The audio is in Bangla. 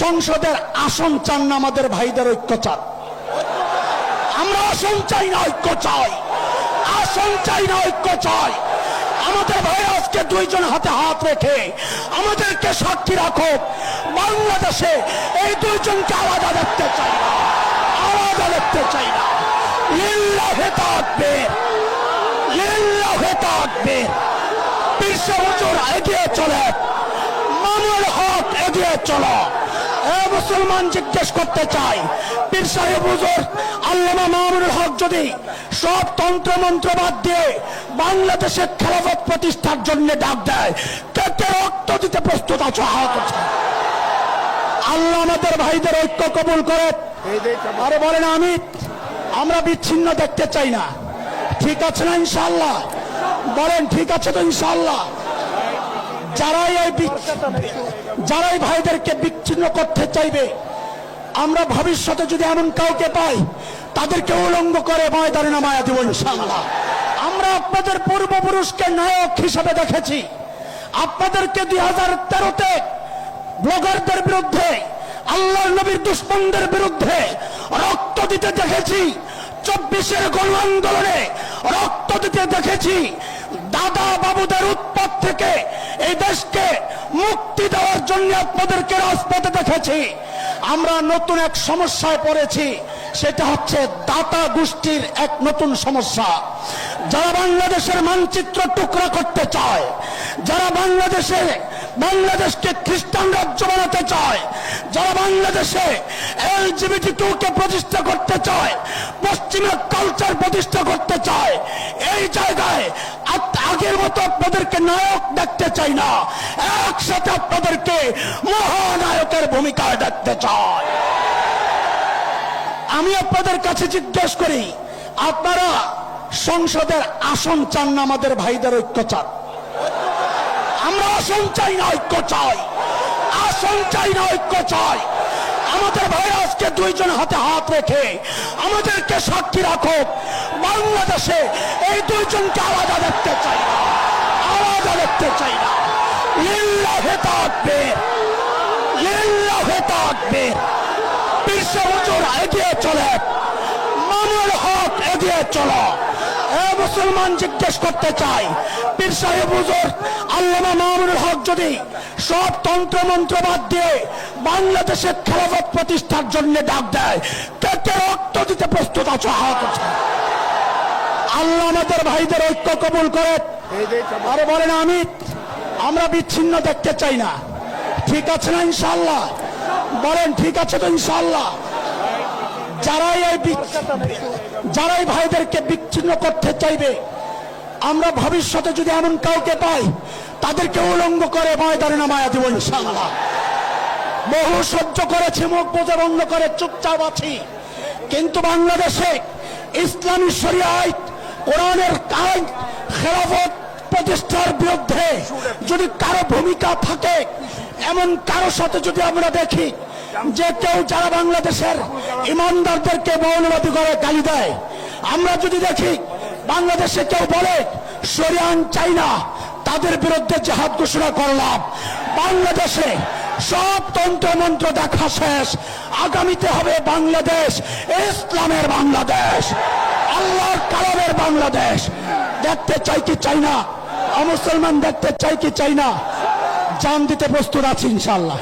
সংসদের আসন চান না, আমাদের ভাইদের ঐক্য চান। আমরা আসন চাই না, ঐক্য চাই। আসন চাই না, ঐক্য চাই। আমাদের ভাই আজকে দুইজন হাতে হাত রেখে আমাদেরকে সাক্ষী রাখো, বাংলাদেশে এই দুইজনকে আলাদা দেখতে চাই না, আলাদা দেখতে চাই না। লিল্লাহে তাকবীর, লিল্লাহে তাকবীর। পীর সাহেব হুজুর এগিয়ে চলে, মামুনুল হক এগিয়ে চলো। মুসলমান জিজ্ঞেস করতে চাই, পীর সাহেব হুজুর আল্লামা মামুনুল হক যদি সব তন্ত্র মন্ত্র বাদ দিয়ে বাংলাদেশের খেলাফত প্রতিষ্ঠার জন্য ডাক দেয়, কে কে রক্ত দিতে প্রস্তুত আছো? হাত আছে। আল্লাহ আমাদের ভাইদের ঐক্য কবুল করে। আরে বলেন আমি, আমরা বিচ্ছিন্ন দেখতে চাই না, ঠিক আছে না ইনশাআল্লাহ? বলেন ঠিক আছে তো ইনশাআল্লাহ? যারাই ভাইদেরকে বিচ্ছিন্ন করতে চাইবে, আমরা ভবিষ্যতে যদি এমন কাউকে পাই তাদেরকে উলঙ্গ করে ময়দানে নামায়া দিব ইনশাআল্লাহ। আমরা আপনাদের পূর্বপুরুষকে নায়ক হিসেবে দেখেছি, আপনাদেরকে 2013-তে ব্লগারদের বিরুদ্ধে, আল্লাহর নবীর দুশমনদের বিরুদ্ধে রক্ত দিতে দেখেছি, 24-এর গণ আন্দোলনে রক্ত দিতে দেখেছি, দাদা বাবুদের উৎপাত থেকে এই দেশকে মুক্তি দেওয়ার জন্য আপনাদেরকে রাজপথে দেখেছি। আমরা নতুন এক সমস্যায় পড়েছি, সেটা হচ্ছে দাতা গোষ্ঠীর এক নতুন সমস্যা। যারা বাংলাদেশের মানচিত্র টুকরা করতে চায়, যারা বাংলাদেশকে খ্রিস্টান রাজ্য বানাতে চায়, যারা বাংলাদেশে LGBT2-কে প্রতিষ্ঠা করতে চায়, পশ্চিমা কালচার প্রতিষ্ঠা করতে চায়, এই জায়গায় আগের মতো আপনাদেরকে নায়ক দেখতে চাই না, একসাথে আপনাদেরকে মহানায়কের ভূমিকায় দেখতে চাই। আমি আপনাদের কাছে জিজ্ঞেস করি, আপনারা সংসদের আসন চান না, আমাদের ভাইদের ঐক্য চান? আমরা আসন চাই না, ঐক্য চাই। আসন চাই না, ঐক্য চাই। আমাদের ভাই আজকে দুইজন হাতে হাত রেখে আমাদেরকে সাক্ষী রাখো, বাংলাদেশে এই দুইজনকে আলাদা দেখতে চাই না, আলাদা দেখতে চাই না। লিল্লাহে তাকবীর, লিল্লাহে তাকবীর। পীর সাহেব হুজুর এগিয়ে চলে, মামুনুল হক এগিয়ে চলো। মুসলমান জিজ্ঞেস করতে চাই, পীর সাহেব হুজুর আল্লামা মামুনুল হক যদি সব তন্ত্র মন্ত্র বাদ দিয়ে বাংলাদেশের খেলাফত প্রতিষ্ঠার জন্য ডাক দেয়, কে কে রক্ত দিতে প্রস্তুত আছো? হাত আছে। আল্লাহ আমাদের ভাইদের ঐক্য কবুল করে। আরে বলেন আমি, আমরা বিচ্ছিন্ন দেখতে চাই না, ঠিক আছে না ইনশাআল্লাহ? বলেন ঠিক আছে তো ইনশাআল্লাহ? যারাই ভাইদেরকে বিচ্ছিন্ন করতে চাইবে, আমরা ভবিষ্যতে যদি এমন কাউকে পাই তাদেরকে উলঙ্গ করে ময়দানে নামায়া দিব ইনশাআল্লাহ। বহু সহ্য করেছি, মুখ বোঝা বন্ধ করে চুপচাপ আছি, কিন্তু বাংলাদেশে ইসলামী শরিয়া আইন, কোরআনের আইন, খেলাফত প্রতিষ্ঠার বিরুদ্ধে যদি কারো ভূমিকা থাকে, এমন কারো সাথে যদি আমরা দেখি যে কেউ যারা বাংলাদেশের ইমানদারদেরকে মৌলবাদী করে গালি দেয়, আমরা যদি দেখি বাংলাদেশে কেউ বলে শরিয়া আইন চাই না, তাদের বিরুদ্ধে জিহাদ ঘোষণা করলাম। বাংলাদেশে সব তন্ত্র মন্ত্র দেখা শেষ, আগামীতে হবে বাংলাদেশ ইসলামের বাংলাদেশ, আল্লাহর কালামের বাংলাদেশ। দেখতে চাই কি চাই না? মুসলমান দেখতে চাই কি চাই না? জান দিতে প্রস্তুত আছি ইনশাআল্লাহ।